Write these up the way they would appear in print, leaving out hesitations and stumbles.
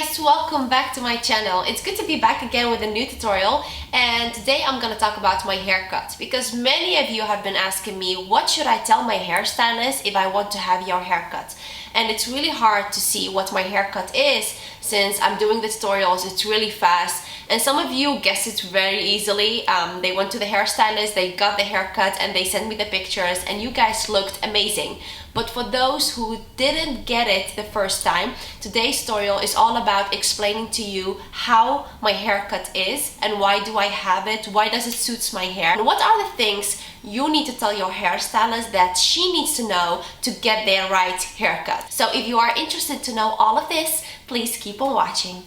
guys, welcome back to my channel. It's good to be back again with a new tutorial, and today I'm gonna talk about my haircut because many of you have been asking me what should I tell my hairstylist if I want to have your haircut. And it's really hard to see what my haircut is since I'm doing the tutorials. It's really fast, and some of you guessed it very easily. They went to the hairstylist, they got the haircut, and they sent me the pictures, and you guys looked amazing. But for those who didn't get it the first time, today's tutorial is all about explaining to you how my haircut is and why do I have it, why does it suit my hair, and what are the things you need to tell your hairstylist that she needs to know to get their right haircut. So if you are interested to know all of this, please keep on watching.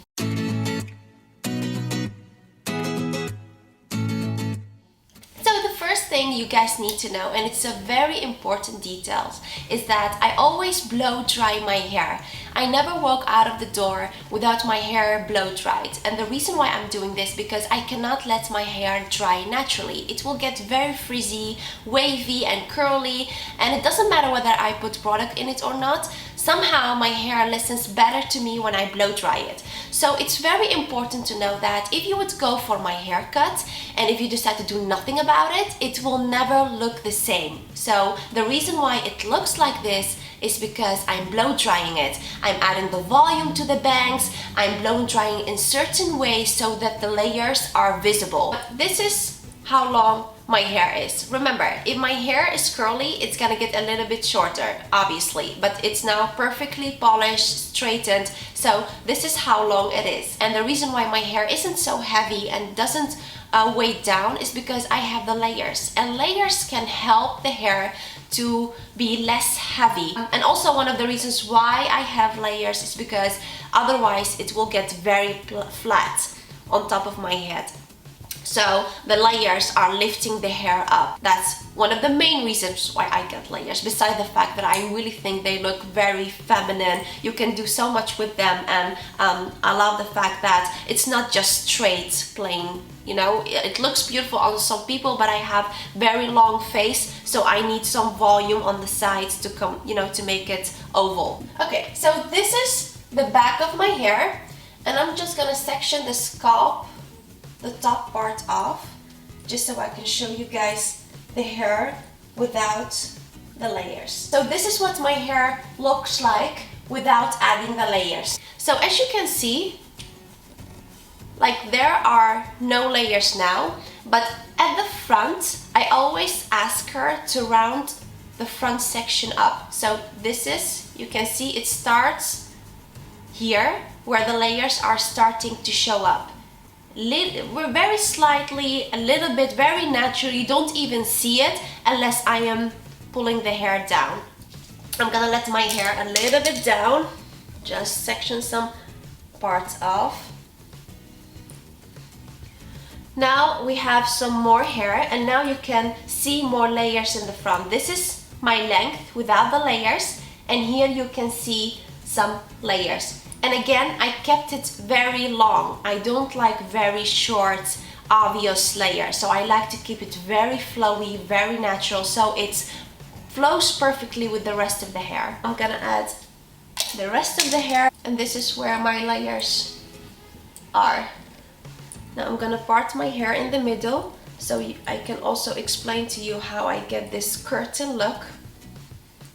First thing you guys need to know, and it's a very important detail, is that I always blow dry my hair. I never walk out of the door without my hair blow dried, and the reason why I'm doing this because I cannot let my hair dry naturally. It will get very frizzy, wavy and curly, and it doesn't matter whether I put product in it or not. Somehow my hair listens better to me when I blow dry it. So it's very important to know that if you would go for my haircut and if you decide to do nothing about it, it will never look the same. So the reason why it looks like this is because I'm blow drying it. I'm adding the volume to the bangs, I'm blow drying in certain ways so that the layers are visible. This is how long my hair is. Remember, if my hair is curly, it's gonna get a little bit shorter, obviously, but it's now perfectly polished, straightened, so this is how long it is. And the reason why my hair isn't so heavy and doesn't weigh down is because I have the layers, and layers can help the hair to be less heavy. And also one of the reasons why I have layers is because otherwise it will get very flat on top of my head. So the layers are lifting the hair up. That's one of the main reasons why I get layers, besides the fact that I really think they look very feminine. You can do so much with them, and I love the fact that it's not just straight, plain, you know. It looks beautiful on some people, but I have very long face, so I need some volume on the sides to come, you know, to make it oval. Okay, so this is the back of my hair, and I'm just gonna section the scalp, the top part off, just so I can show you guys the hair without the layers. So this is what my hair looks like without adding the layers. So as you can see, like there are no layers now, but at the front I always ask her to round the front section up. So this is, you can see it starts here where the layers are starting to show up. We're very slightly, a little bit, very naturally. You don't even see it unless I am pulling the hair down. I'm gonna let my hair a little bit down, just section some parts off. Now we have some more hair, and now you can see more layers in the front. This is my length without the layers, and here you can see some layers. And again, I kept it very long. I don't like very short, obvious layers. So I like to keep it very flowy, very natural, so it flows perfectly with the rest of the hair. I'm gonna add the rest of the hair, and this is where my layers are. Now I'm gonna part my hair in the middle, so I can also explain to you how I get this curtain look.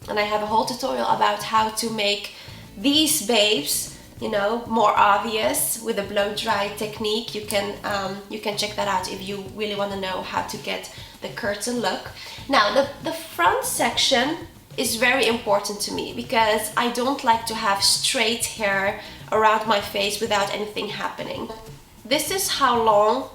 And I have a whole tutorial about how to make these babes, you know, more obvious with a blow dry technique. You can check that out if you really want to know how to get the curtain look. Now the front section is very important to me because I don't like to have straight hair around my face without anything happening. This is how long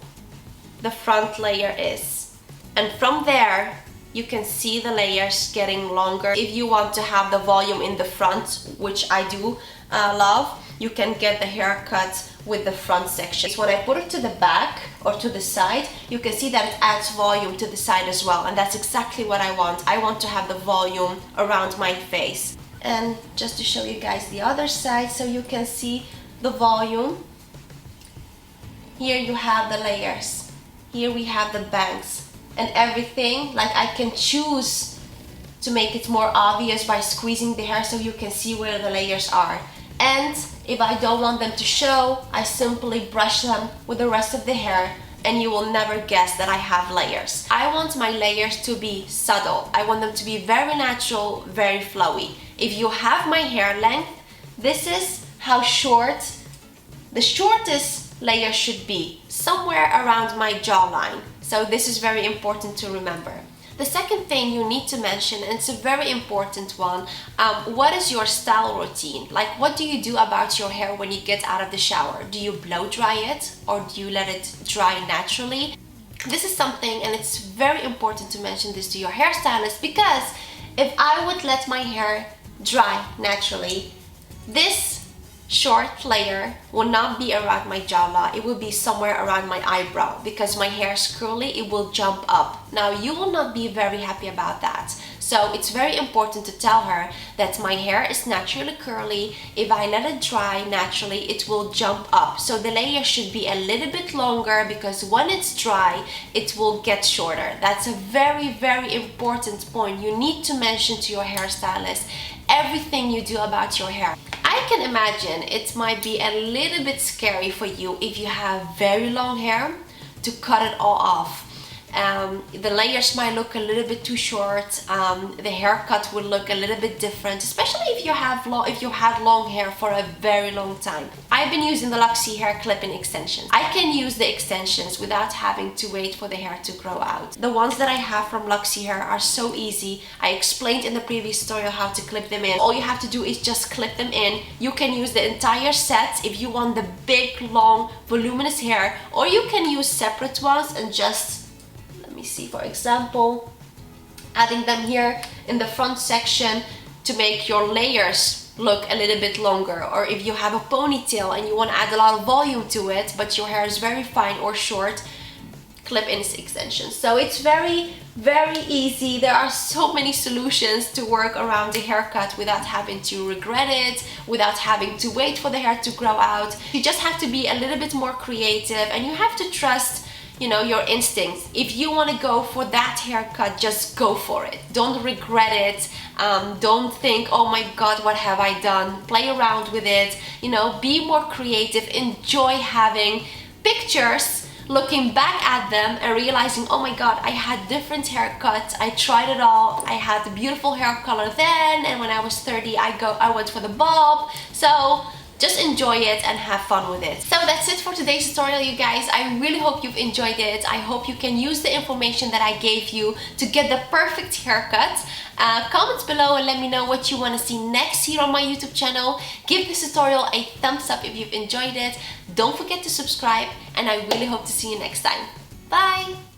the front layer is, and from there you can see the layers getting longer. If you want to have the volume in the front, which I do love, you can get the haircut with the front section. When I put it to the back or to the side, you can see that it adds volume to the side as well, and that's exactly what I want. I want to have the volume around my face. And just to show you guys the other side, so you can see the volume. Here you have the layers. Here we have the bangs and everything. Like I can choose to make it more obvious by squeezing the hair so you can see where the layers are. And And if I don't want them to show, I simply brush them with the rest of the hair, and you will never guess that I have layers. I want my layers to be subtle. I want them to be very natural, very flowy. If you have my hair length, this is how short the shortest layer should be, somewhere around my jawline. So this is very important to remember. The second thing you need to mention, and it's a very important one, what is your style routine? Like, what do you do about your hair when you get out of the shower? Do you blow dry it, or do you let it dry naturally? This is something, and it's very important to mention this to your hairstylist, because if I would let my hair dry naturally, this short layer will not be around my jawline, it will be somewhere around my eyebrow. Because my hair is curly, it will jump up. Now you will not be very happy about that. So it's very important to tell her that my hair is naturally curly. If I let it dry naturally, it will jump up. So the layer should be a little bit longer, because when it's dry, it will get shorter. That's a very, very important point. You need to mention to your hairstylist everything you do about your hair. I can imagine it might be a little bit scary for you if you have very long hair to cut it all off. The layers might look a little bit too short. The haircut will look a little bit different, especially if you had long hair for a very long time. I've been using the Luxie hair clip-in extensions. I can use the extensions without having to wait for the hair to grow out. The ones that I have from Luxie hair are so easy. I explained in the previous tutorial how to clip them in. All you have to do is just clip them in. You can use the entire set if you want the big, long, voluminous hair, or you can use separate ones and just, let me see, for example, adding them here in the front section to make your layers look a little bit longer. Or if you have a ponytail and you want to add a lot of volume to it, but your hair is very fine or short, clip-in extensions. So it's very, very easy. There are so many solutions to work around the haircut without having to regret it, without having to wait for the hair to grow out. You just have to be a little bit more creative, and you have to trust, you know, your instincts. If you want to go for that haircut, just go for it. Don't regret it. Don't think, oh my god, what have I done? Play around with it. You know, be more creative. Enjoy having pictures, looking back at them and realizing, oh my god, I had different haircuts, I tried it all, I had the beautiful hair color then, and when I was 30 I went for the bob. So just enjoy it and have fun with it. So that's it for today's tutorial, you guys. I really hope you've enjoyed it. I hope you can use the information that I gave you to get the perfect haircut. Comment below and let me know what you want to see next here on my YouTube channel. Give this tutorial a thumbs up if you've enjoyed it. Don't forget to subscribe, and I really hope to see you next time. Bye!